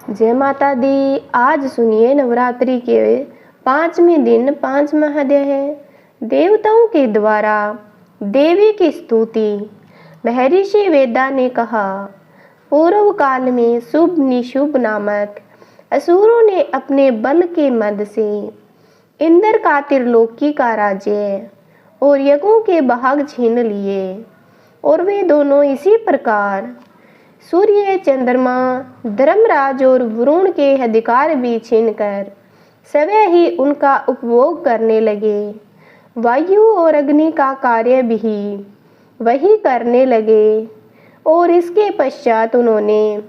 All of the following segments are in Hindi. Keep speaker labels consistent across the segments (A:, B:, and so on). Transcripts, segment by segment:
A: जय माता दी। आज सुनिए नवरात्रि के 5वें दिन 5वां अध्याय है देवताओं के द्वारा देवी की स्तुति। महर्षि वेदा ने कहा, पूर्व काल में शुभ निशुभ नामक असुरों ने अपने बल के मद से इंद्र का त्रिलोकी का राज्य और यज्ञों के भाग छीन लिए और वे दोनों इसी प्रकार सूर्य, चंद्रमा, धर्मराज और वरुण के अधिकार भी छीनकर स्वयं ही उनका उपभोग करने लगे। वायु और अग्नि का कार्य भी वही करने लगे और इसके पश्चात उन्होंने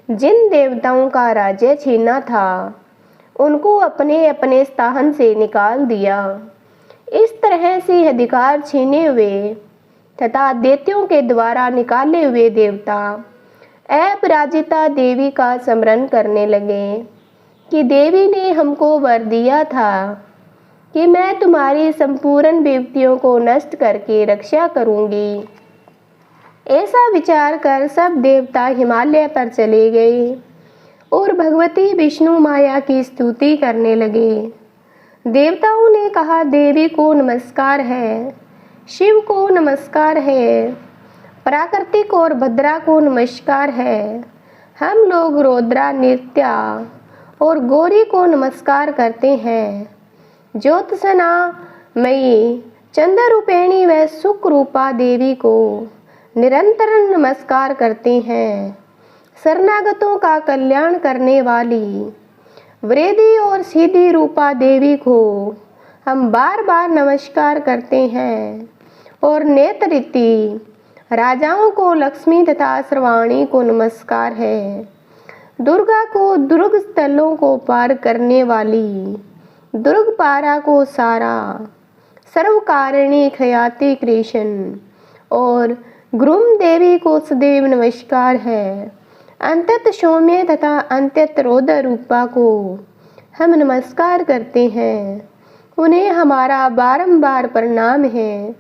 A: जिन देवताओं का राज्य छीना था उनको अपने अपने स्थान से निकाल दिया। इस तरह से अधिकार छीने हुए तथा दैत्यों के द्वारा निकाले हुए देवता अपराजिता देवी का स्मरण करने लगे कि देवी ने हमको वर दिया था कि मैं तुम्हारी संपूर्ण विपत्तियों को नष्ट करके रक्षा करूंगी। ऐसा विचार कर सब देवता हिमालय पर चले गए और भगवती विष्णु माया की स्तुति करने लगे। देवताओं ने कहा, देवी को नमस्कार है, शिव को नमस्कार है, प्राकृतिक और भद्रा को नमस्कार है। हम लोग रौद्रा, नित्या और गौरी को नमस्कार करते हैं। ज्योत्सना मयी, चंद्ररूपिणी व सुख रूपा देवी को निरंतर नमस्कार करते हैं। शरणागतों का कल्याण करने वाली वृद्धि और सीधी रूपा देवी को हम बार बार नमस्कार करते हैं। और नेतृति राजाओं को लक्ष्मी तथा श्रवाणी को नमस्कार है। दुर्गा को दुर्ग स्थलों को पार करने वाली, दुर्ग पारा को सारा, सर्वकारिणी खयाति कृष्ण और ग्रुम देवी को सदैव नमस्कार है। अंतत सौम्य तथा अंतत रौद्र रूपा को हम नमस्कार करते हैं। उन्हें हमारा बारंबार प्रणाम है।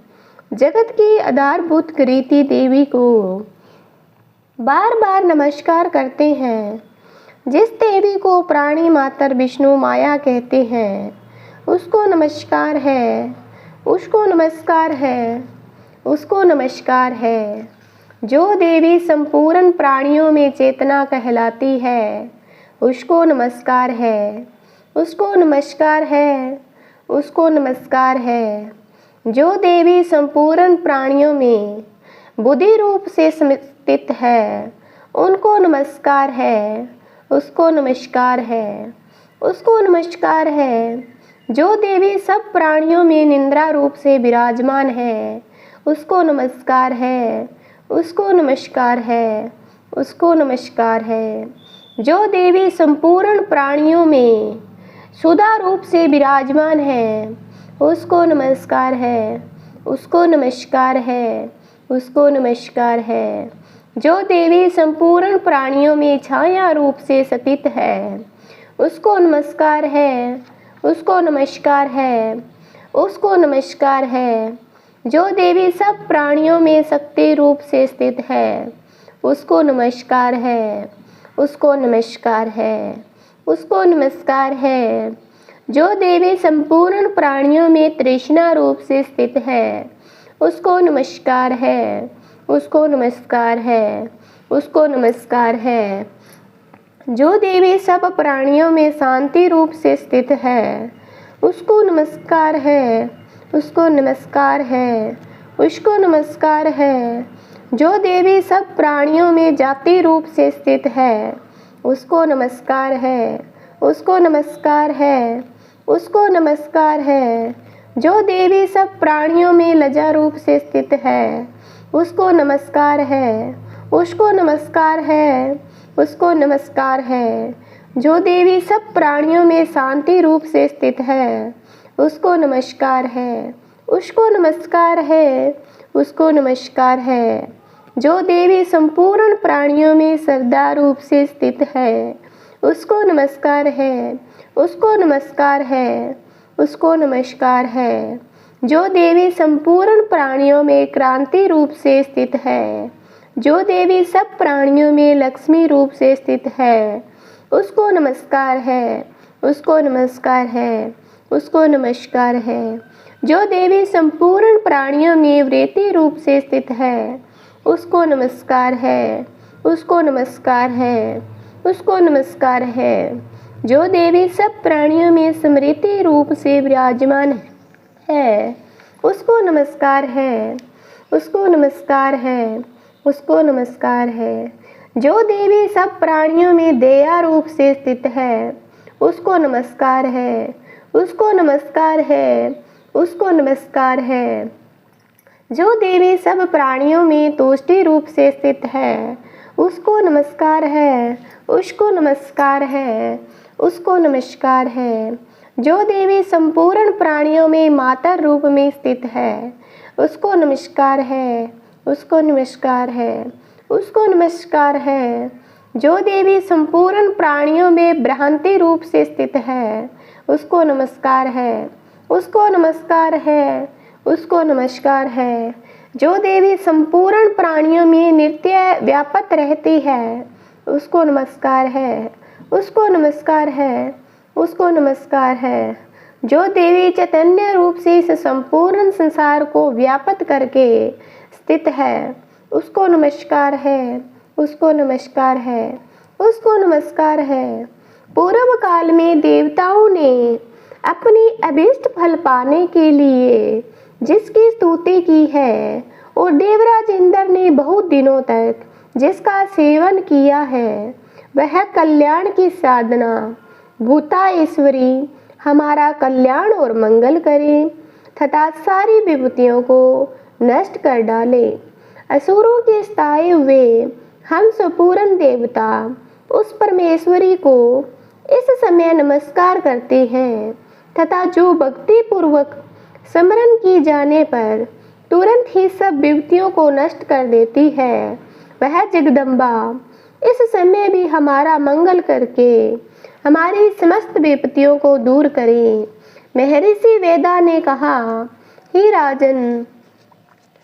A: जगत की आधारभूत कृति देवी को बार बार नमस्कार करते हैं। जिस देवी को प्राणी मातर विष्णु माया कहते हैं उसको नमस्कार है, उसको नमस्कार है, उसको नमस्कार है। जो देवी संपूर्ण प्राणियों में चेतना कहलाती है उसको नमस्कार है, उसको नमस्कार है, उसको नमस्कार है। जो देवी संपूर्ण प्राणियों में बुद्धि रूप से स्थित है उनको नमस्कार है, उसको नमस्कार है, उसको नमस्कार है। जो देवी सब प्राणियों में निंद्रा रूप से विराजमान है उसको नमस्कार है, उसको नमस्कार है, उसको नमस्कार है। जो देवी संपूर्ण प्राणियों में सुधा रूप से विराजमान है उसको नमस्कार है, उसको नमस्कार है, उसको नमस्कार है। जो देवी संपूर्ण प्राणियों में छाया रूप से स्थित है उसको नमस्कार है, उसको नमस्कार है, उसको नमस्कार है। जो देवी सब प्राणियों में शक्ति रूप से स्थित है उसको नमस्कार है, उसको नमस्कार है, उसको नमस्कार है। जो देवी संपूर्ण प्राणियों में तृष्णा रूप से स्थित है उसको नमस्कार है, उसको नमस्कार है, उसको नमस्कार है। जो देवी सब प्राणियों में शांति रूप से स्थित है उसको नमस्कार है, उसको नमस्कार है, उसको नमस्कार है। जो देवी सब प्राणियों में जाति रूप से स्थित है उसको नमस्कार है, उसको नमस्कार है, उसको नमस्कार है। जो देवी सब प्राणियों में लज्जा रूप से स्थित है उसको नमस्कार है, उसको नमस्कार है, उसको नमस्कार है। जो देवी सब प्राणियों में शांति रूप से स्थित है उसको नमस्कार है, उसको नमस्कार है, उसको नमस्कार है। जो देवी संपूर्ण प्राणियों में श्रद्धा रूप से स्थित है उसको नमस्कार है, उसको नमस्कार है, उसको नमस्कार है। जो देवी संपूर्ण प्राणियों में क्रांति रूप से स्थित है, जो देवी सब प्राणियों में लक्ष्मी रूप से स्थित है उसको नमस्कार है, उसको नमस्कार है, उसको नमस्कार है। जो देवी संपूर्ण प्राणियों में वृत्ति रूप से स्थित है, उसको नमस्कार है, उसको नमस्कार है, उसको नमस्कार है। जो देवी सब प्राणियों में स्मृति रूप से विराजमान है, उसको नमस्कार है, उसको नमस्कार है, उसको नमस्कार है। जो देवी सब प्राणियों में दया रूप से स्थित है, उसको नमस्कार है, उसको नमस्कार है, उसको नमस्कार है। जो देवी सब प्राणियों में तुष्टि रूप से स्थित है, उसको नमस्कार है, उसको नमस्कार है, उसको नमस्कार है। जो देवी संपूर्ण प्राणियों में माता रूप में स्थित है, उसको नमस्कार है, उसको नमस्कार है, उसको नमस्कार है। जो देवी संपूर्ण प्राणियों में भ्रांति रूप से स्थित है, उसको नमस्कार है, उसको नमस्कार है, उसको नमस्कार है। जो देवी संपूर्ण प्राणियों में नित्य व्यापक रहती है, उसको नमस्कार है, उसको नमस्कार है, उसको नमस्कार है। जो देवी चैतन्य रूप से इस संपूर्ण संसार को व्यापक करके स्थित है, उसको नमस्कार है, उसको नमस्कार है, उसको नमस्कार है। पूर्व काल में देवताओं ने अपनी अभीष्ट फल पाने के लिए जिसकी स्तुति की है और देवराज इंद्र ने बहुत दिनों तक जिसका सेवन किया है, वह कल्याण की साधना भूता ईश्वरी हमारा कल्याण और मंगल करे तथा सारी विभूतियों को नष्ट कर डाले। असुरों के सताए हुए हम संपूर्ण देवता उस परमेश्वरी को इस समय नमस्कार करते हैं तथा जो भक्ति पूर्वक स्मरण की जाने पर तुरंत ही सब विभूतियों को नष्ट कर देती है, वह जगदम्बा इस समय भी हमारा मंगल करके हमारी समस्त विपत्तियों को दूर करें। महर्षि वेदा ने कहा, हे राजन,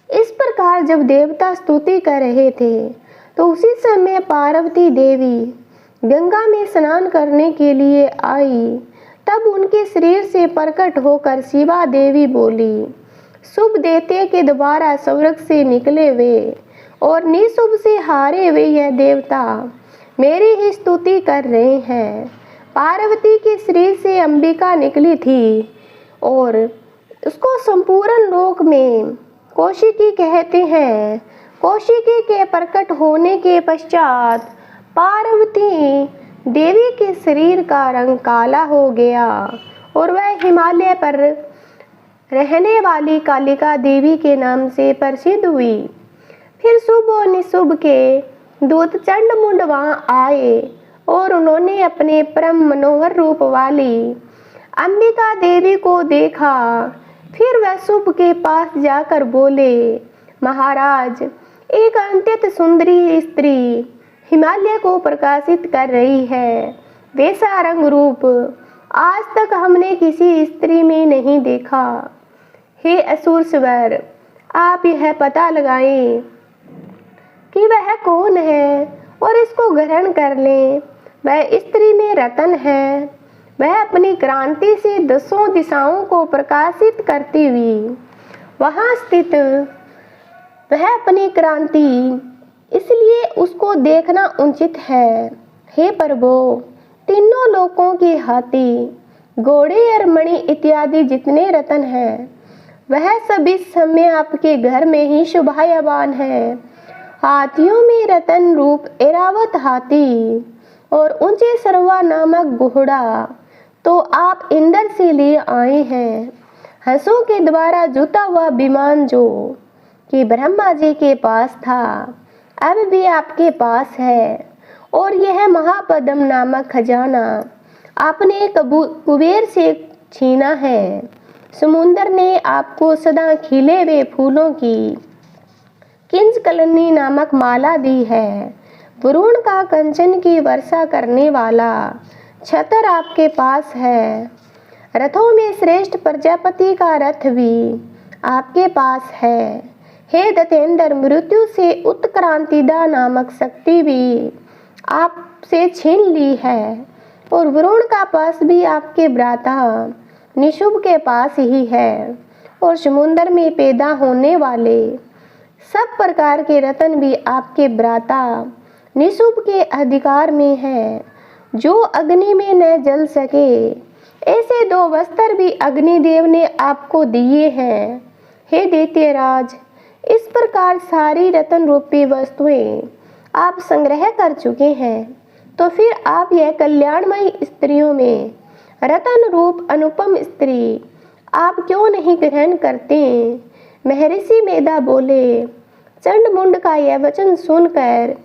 A: इस प्रकार जब देवता स्तुति कर रहे थे तो उसी समय पार्वती देवी गंगा में स्नान करने के लिए आई। तब उनके शरीर से प्रकट होकर शिवा देवी बोली, शुभ देवते के द्वारा स्वर्ग से निकले वे और निशुभ से हारे हुए यह देवता मेरी ही स्तुति कर रहे हैं। पार्वती के शरीर से अंबिका निकली थी और उसको संपूर्ण लोक में कौशिकी कहते हैं। कौशिकी के प्रकट होने के पश्चात पार्वती देवी के शरीर का रंग काला हो गया और वह हिमालय पर रहने वाली कालिका देवी के नाम से प्रसिद्ध हुई। फिर शुभ और निशुभ के दूत चंडमुंड वहां आए और उन्होंने अपने परम मनोहर रूप वाली अंबिका देवी को देखा। फिर वह शुभ के पास जाकर बोले, महाराज, एक अत्यंत सुंदरी स्त्री हिमालय को प्रकाशित कर रही है। वैसा रंग रूप आज तक हमने किसी स्त्री में नहीं देखा। हे असुर स्वर, आप यह पता लगाएं कि वह कौन है और इसको ग्रहण कर लें। वह स्त्री में रतन है। वह अपनी क्रांति से 10 दिशाओं को प्रकाशित करती हुई वहां स्थित। वह अपनी क्रांति, इसलिए उसको देखना उचित है। हे प्रभु, तीनों लोकों के हाथी, घोड़े और मणि इत्यादि जितने रतन हैं, वह सब इस समय आपके घर में ही शोभायमान है। हाथियों में रतन रूप ऐरावत हाथी और ऊंचे सरवा नामक घोड़ा तो आप इंद्र से ले आए हैं। हंसों के द्वारा जुता हुआ विमान जो कि ब्रह्मा जी के पास था, अब भी आपके पास है। और यह महापद्म नामक खजाना आपने कुबेर से छीना है। समुद्र ने आपको सदा खिले हुए फूलों की किंजकलनी नामक माला दी है। वरुण का कंचन की वर्षा करने वाला छतर आपके पास है। रथों में श्रेष्ठ प्रजापति का रथ भी आपके पास है। हे दतेंद्र, मृत्यु से उत्क्रांतिदा नामक शक्ति भी आप से छीन ली है, और वरुण का पास भी आपके भ्राता निशुभ के पास ही है, और समुद्र में पैदा होने वाले सब प्रकार के रत्न भी आपके भ्राता निशुभ के अधिकार में है, जो अग्नि में न जल सके। ऐसे 2 वस्त्र भी अग्निदेव ने आपको दिए हैं। हे दैत्यराज, इस प्रकार सारी रत्न रूपी वस्तुएं आप संग्रह कर चुके हैं, तो फिर आप यह कल्याणमयी स्त्रियों में रत्न रूप अनुपम स्त्री आप क्यों नहीं ग्रहण करते? महर्षि मेधा बोले। चंडमुंड का यह वचन सुनकर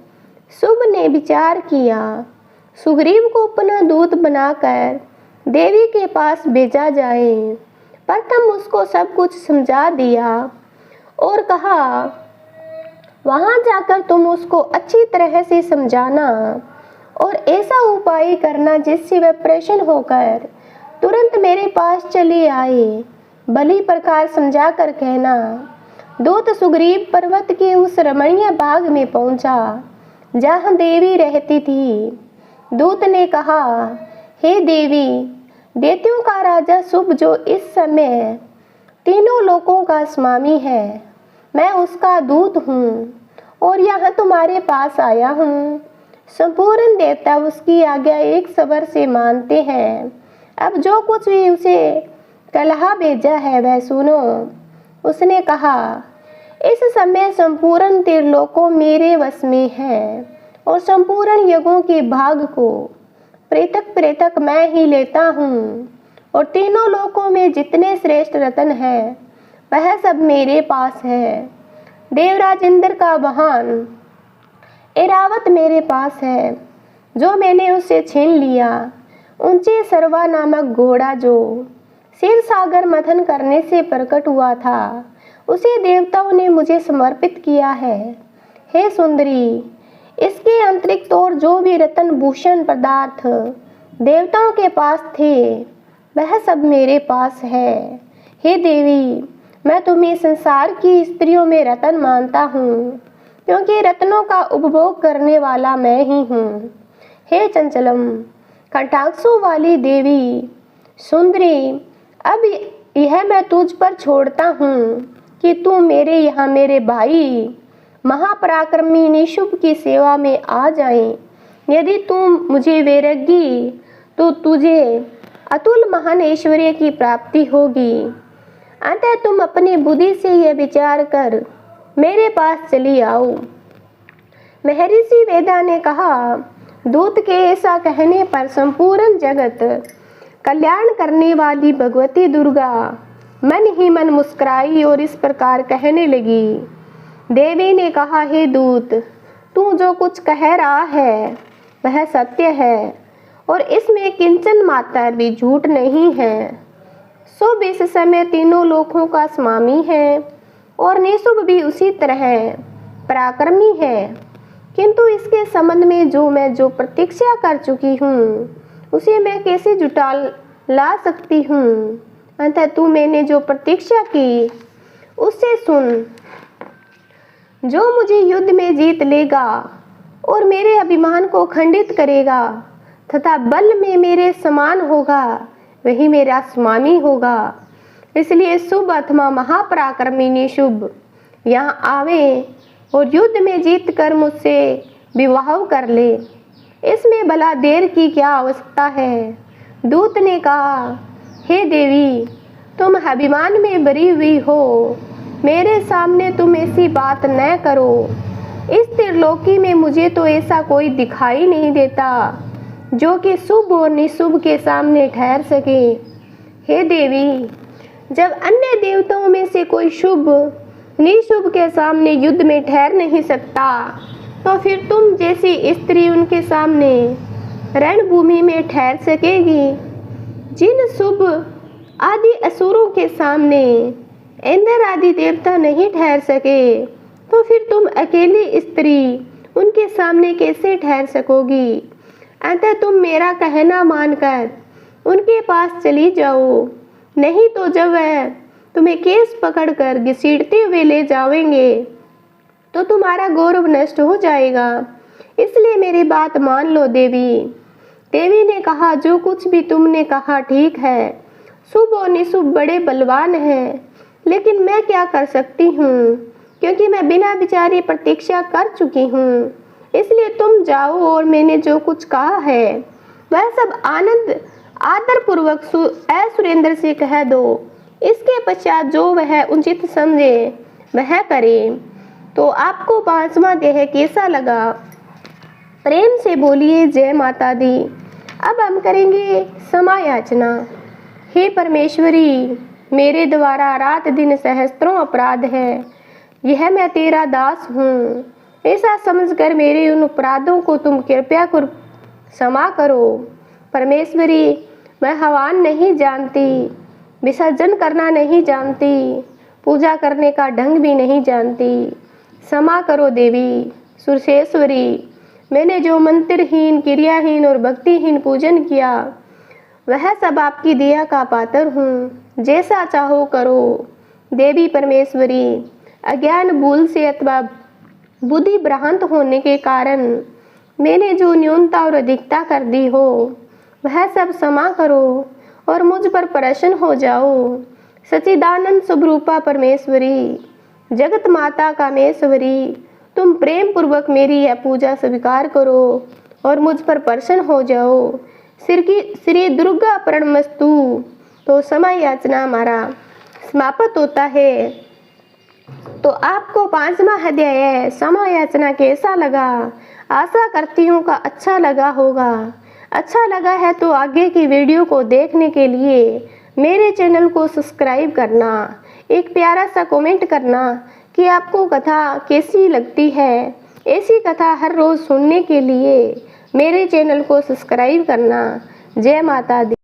A: शुभ ने विचार किया, सुग्रीव को पुनः दूत बनाकर देवी के पास भेजा जाए। प्रथम उसको सब कुछ समझा दिया और कहा, वहां जाकर तुम उसको अच्छी तरह से समझाना और ऐसा उपाय करना जिससे वह प्रसन्न होकर तुरंत मेरे पास चली आए। भली प्रकार समझा कर कहना। दूत सुग्रीव पर्वत के उस रमणीय बाग में पहुंचा जहां देवी रहती थी। दूत ने कहा, हे देवी, दैत्यों का राजा शुभ जो इस समय तीनों लोकों का स्वामी है, मैं उसका दूत हूँ और यहाँ तुम्हारे पास आया हूँ। संपूर्ण देवता उसकी आज्ञा एक सबर से मानते हैं। अब जो कुछ भी उसे कलहा भेजा है वह सुनो। उसने कहा, इस समय संपूर्ण त्रिलोकों मेरे वश में है और संपूर्ण यज्ञों के भाग को पृथक पृथक मैं ही लेता हूँ, और तीनों लोकों में जितने श्रेष्ठ रत्न हैं वह सब मेरे पास है। देवराज इंद्र का वाहन ऐरावत मेरे पास है, जो मैंने उससे छीन लिया। ऊंचे सरवा नामक घोड़ा जो क्षीर सागर मथन करने से प्रकट हुआ था, उसे देवताओं ने मुझे समर्पित किया है। हे सुंदरी, इसके अतिरिक्त और जो भी रत्न भूषण पदार्थ देवताओं के पास थे वह सब मेरे पास है। हे देवी, मैं तुम्हें संसार की स्त्रियों में रत्न मानता हूँ, क्योंकि रत्नों का उपभोग करने वाला मैं ही हूँ। हे चंचलम, कटाक्षों वाली देवी सुंदरी, अब यह मैं तुझ पर छोड़ता हूँ कि तू मेरे यहाँ मेरे भाई महापराक्रमी निशुभ की सेवा में आ जाए। यदि तू मुझे वैरागी तो तुझे अतुल महान ऐश्वर्य की प्राप्ति होगी। अतः तुम अपनी बुद्धि से यह विचार कर मेरे पास चली आओ। महर्षि वेदा ने कहा, दूत के ऐसा कहने पर संपूर्ण जगत कल्याण करने वाली भगवती दुर्गा मन ही मन मुस्कुराई और इस प्रकार कहने लगी। देवी ने कहा, हे दूत, तू जो कुछ कह रहा है वह सत्य है और इसमें किंचन मात्र भी झूठ नहीं है। शुभ इस समय तीनों लोकों का स्वामी है और निशुभ भी उसी तरह पराक्रमी है, किंतु इसके संबंध में मैं जो प्रतीक्षा कर चुकी हूँ उसे मैं कैसे जुटा ला सकती हूँ। अतः तू मैंने जो प्रतीक्षा की उससे सुन। जो मुझे युद्ध में जीत लेगा और मेरे अभिमान को खंडित करेगा तथा बल में मेरे समान होगा वही मेरा स्वामी होगा। इसलिए शुभ अथवा महापराक्रमी निशुभ यहाँ आवे और युद्ध में जीत कर मुझसे विवाह कर ले। इसमें भला देर की क्या आवश्यकता है। दूत ने कहा, हे देवी, तुम अभिमान में भरी हुई हो, मेरे सामने तुम ऐसी बात न करो। इस त्रिलोकी में मुझे तो ऐसा कोई दिखाई नहीं देता जो कि शुभ और निशुभ के सामने ठहर सके। हे देवी, जब अन्य देवताओं में से कोई शुभ निशुभ के सामने युद्ध में ठहर नहीं सकता, तो फिर तुम जैसी स्त्री उनके सामने रणभूमि में ठहर सकेगी। जिन शुभ आदि असुरों के सामने इंद्र आदि देवता नहीं ठहर सके, तो फिर तुम अकेली स्त्री उनके सामने कैसे ठहर सकोगी। अतः तुम मेरा कहना मानकर उनके पास चली जाओ, नहीं तो जब वह तुम्हें केस पकड़कर घसीटते हुए ले जाएंगे तो तुम्हारा गौरव नष्ट हो जाएगा। इसलिए मेरी बात मान लो देवी। देवी ने कहा, जो कुछ भी तुमने कहा ठीक है। शुभ और निशुभ बड़े बलवान हैं, लेकिन मैं क्या कर सकती हूँ, क्योंकि मैं बिना विचारे प्रतीक्षा कर चुकी हूँ। इसलिए तुम जाओ और मैंने जो कुछ कहा है वह सब आदर पूर्वक सुरेंद्र से कह दो। इसके पश्चात जो वह उचित समझे वह करे। तो आपको 5वां देह कैसा लगा? प्रेम से बोलिए जय माता दी। अब हम करेंगे समायाचना। हे परमेश्वरी, मेरे द्वारा रात दिन सहस्त्रों अपराध है, यह मैं तेरा दास हूँ। ऐसा समझकर मेरे उन अपराधों को तुम कृपया कर क्षमा करो। परमेश्वरी, मैं हवन नहीं जानती, विसर्जन करना नहीं जानती, पूजा करने का ढंग भी नहीं जानती। क्षमा करो देवी। सुरसेश्वरी, मैंने जो मंत्रहीन, क्रियाहीन और भक्तिहीन पूजन किया वह सब आपकी दया का पात्र हूँ। जैसा चाहो करो। देवी परमेश्वरी, अज्ञान, भूल से अथवा बुद्धि भ्रांत होने के कारण मैंने जो न्यूनता और अधिकता कर दी हो वह सब क्षमा करो और मुझ पर प्रसन्न हो जाओ। सच्चिदानंद स्वरूपा परमेश्वरी, जगत माता कामेश्वरी, तुम प्रेम पूर्वक मेरी यह पूजा स्वीकार करो और मुझ पर प्रसन्न हो जाओ। श्री दुर्गा प्रणमस्तु। तो समय याचना हमारा समाप्त होता है। तो आपको 5वां अध्याय समय याचना कैसा लगा? आशा करती हूँ का अच्छा लगा होगा। अच्छा लगा है तो आगे की वीडियो को देखने के लिए मेरे चैनल को सब्सक्राइब करना, एक प्यारा सा कमेंट करना कि आपको कथा कैसी लगती है। ऐसी कथा हर रोज़ सुनने के लिए मेरे चैनल को सब्सक्राइब करना। जय माता दी।